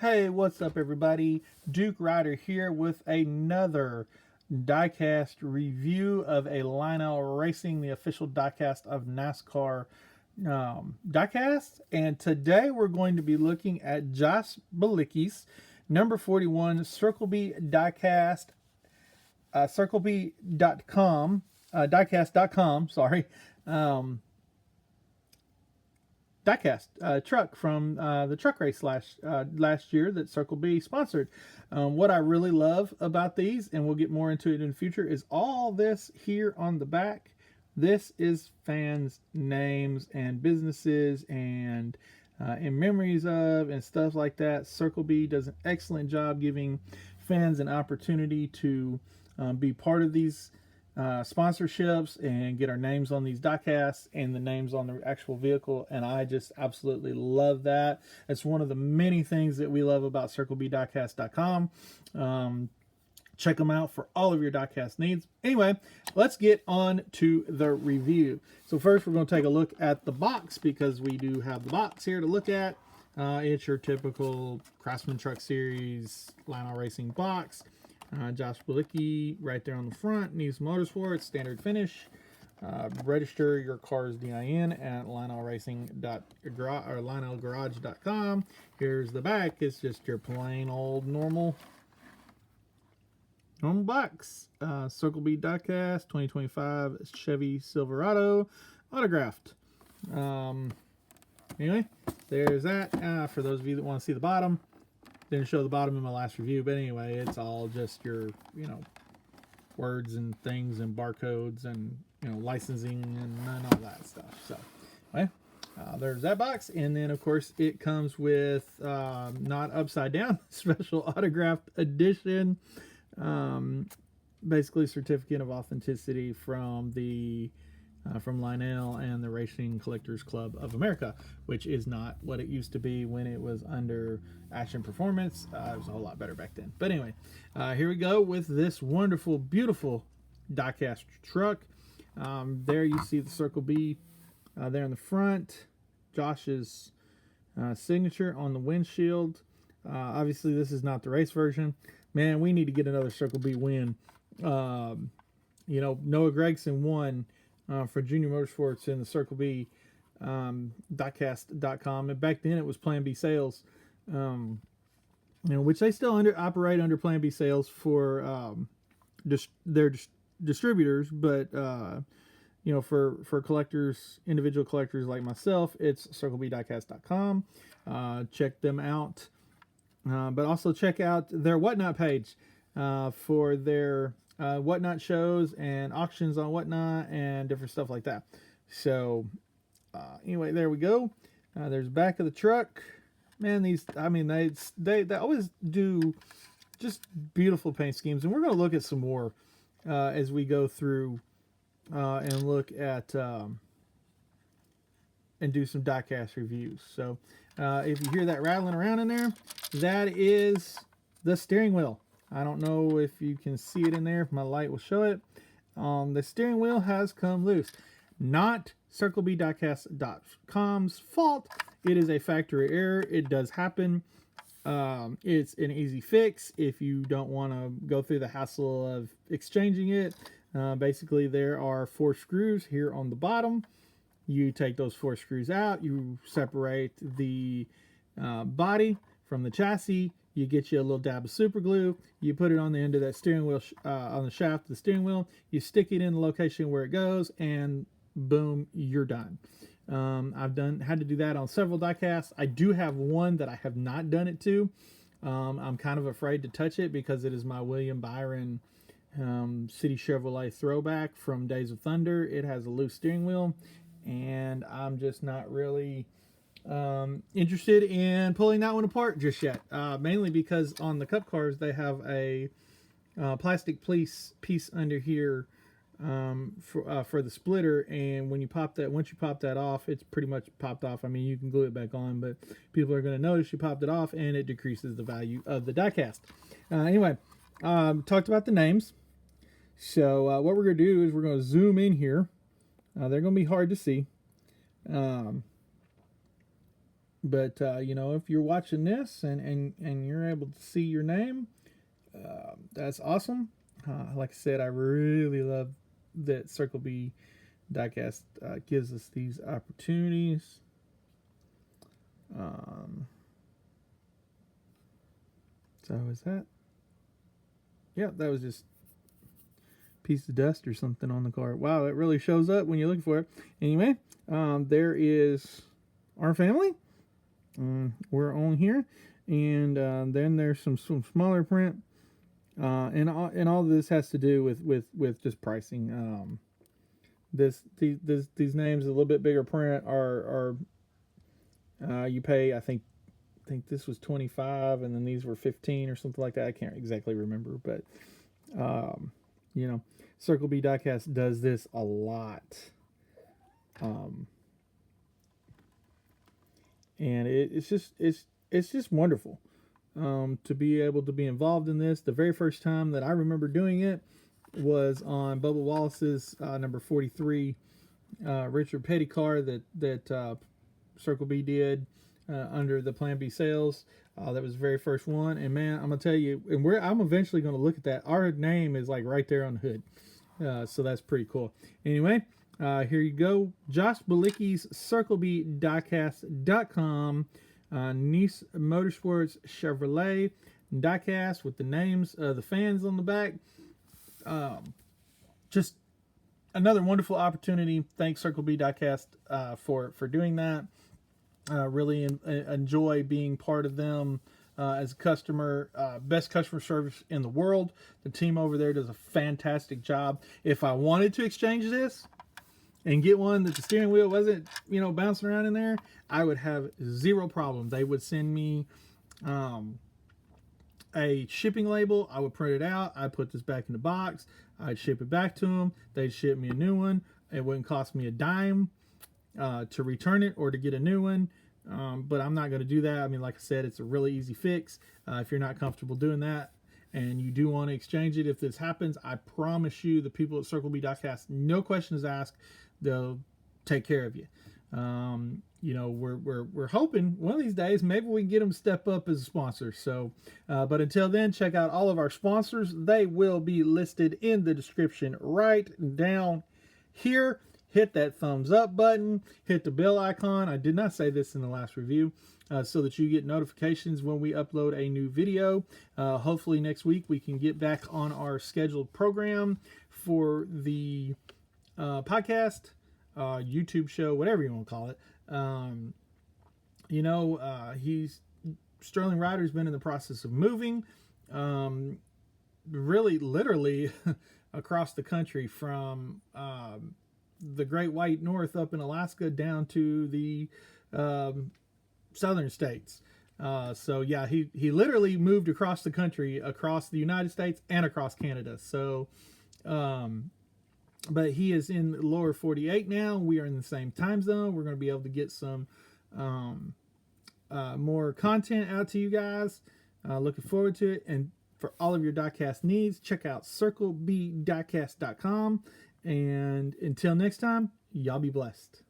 Hey, what's up everybody? Duke Ryder here with another Diecast review of a Lionel Racing, the official diecast of NASCAR diecast. And today we're going to be looking at Josh Bilicki's number 41 Circle B diecast, circleb.com, diecast.com, sorry. Diecast truck from the truck race last year that Circle B sponsored. What I really love about these, and we'll get more into it in the future, is all this here on the back. This is fans' names and businesses and memories of and stuff like that. Circle B does an excellent job giving fans an opportunity to be part of these sponsorships and get our names on these diecasts and the names on the actual vehicle, and I just absolutely love that. It's one of the many things that we love about circlebdiecast.com. Check them out for all of your diecast needs. Anyway, let's get on to the review. So first we're going to take a look at the box, because we do have the box here to look at. It's your typical Craftsman Truck Series Lionel Racing box. Josh Bilicki right there on the front. Needs Motorsports, standard finish. Register your car's DIN at lionelgarage.com. Here's the back. It's just your plain old normal box. Circle B diecast 2025 Chevy Silverado autographed. Anyway, there's that. For those of you that want to see the bottom, didn't show the bottom in my last review, but anyway, it's all just your, words and things and barcodes and, licensing and all that stuff. So, anyway, there's that box. And then, of course, it comes with, not upside down, special autographed edition, basically certificate of authenticity from from Lionel and the Racing Collectors Club of America, which is not what it used to be when it was under Action Performance. It was a whole lot better back then. But anyway, here we go with this wonderful, beautiful diecast truck. There you see the Circle B there in the front. Josh's signature on the windshield. Obviously, this is not the race version. Man, we need to get another Circle B win. Noah Gragson won for Junior Motorsports in the Circle B diecast.com, and back then it was Plan B Sales, which they still operate under Plan B Sales for their distributors, but for collectors, individual collectors like myself, it's circlebdiecast.com. Check them out, but also check out their Whatnot page for their Whatnot shows and auctions on Whatnot and different stuff like that. So anyway, there we go. There's the back of the truck. Man, they always do just beautiful paint schemes, and we're going to look at some more as we go through and look at and do some diecast reviews. So if you hear that rattling around in there, that is the steering wheel. I don't know if you can see it in there. If my light will show it. The steering wheel has come loose. Not circlebdiecast.com's fault. It is a factory error. It does happen. It's an easy fix if you don't want to go through the hassle of exchanging it. Basically, there are 4 screws here on the bottom. You take those 4 screws out. You separate the body from the chassis. You get you a little dab of super glue. You put it on the end of that steering wheel, on the shaft of the steering wheel. You stick it in the location where it goes, and boom, you're done. I've had to do that on several diecasts. I do have one that I have not done it to. I'm kind of afraid to touch it because it is my William Byron City Chevrolet throwback from Days of Thunder. It has a loose steering wheel, and I'm just not really interested in pulling that one apart just yet, mainly because on the cup cars they have a plastic piece under here for the splitter, and when you pop that, once you pop that off, it's pretty much popped off. I mean, you can glue it back on, but people are going to notice you popped it off, and it decreases the value of the diecast. Anyway, talked about the names. So what we're going to do is we're going to zoom in here. They're going to be hard to see. But you know, if you're watching this and you're able to see your name, that's awesome. Like I said, I really love that Circle B Diecast gives us these opportunities. So is that? Yeah, that was just a piece of dust or something on the car. Wow, it really shows up when you're looking for it. Anyway, there is our family. We're on here, and then there's some smaller print, and all this has to do with just pricing. These names a little bit bigger print are you pay, I think this was 25 and then these were 15 or something like that. I can't exactly remember, but you know, Circle B Diecast does this a lot. And it's just wonderful to be able to be involved in this. The very first time that I remember doing it was on Bubba Wallace's number 43 Richard Petty car that Circle B did under the Plan B sales. That was the very first one, and man, I'm gonna tell you, and I'm eventually gonna look at that. Our name is like right there on the hood, so that's pretty cool. Anyway, here you go, Josh Bilicki's CircleBDiecast.com, Nice Motorsports Chevrolet diecast with the names of the fans on the back. Just another wonderful opportunity. Thanks Circle B Diecast for doing that. Really enjoy being part of them as a customer. Best customer service in the world. The team over there does a fantastic job. If I wanted to exchange this and get one that the steering wheel wasn't, you know, bouncing around in there, I would have zero problem. They would send me a shipping label. I would print it out. I'd put this back in the box. I'd ship it back to them. They'd ship me a new one. It wouldn't cost me a dime to return it or to get a new one. But I'm not going to do that. I mean, like I said, it's a really easy fix. If you're not comfortable doing that and you do want to exchange it, if this happens, I promise you the people at Circle B Diecast, no questions asked, they'll take care of you. You know, we're hoping one of these days maybe we can get them to step up as a sponsor. So, but until then, check out all of our sponsors. They will be listed in the description right down here. Hit that thumbs up button, hit the bell icon. I did not say this in the last review, so that you get notifications when we upload a new video. Hopefully next week we can get back on our scheduled program for the podcast, YouTube show, whatever you want to call it. You know, SterlingRider's been in the process of moving, really literally across the country from the Great White North up in Alaska down to the southern states. So yeah, he literally moved across the country, across the United States and across Canada. So, but he is in the lower 48 now. We are in the same time zone. We're going to be able to get some more content out to you guys. Looking forward to it. And for all of your diecast needs, check out CircleBDiecast.com. And until next time, y'all be blessed.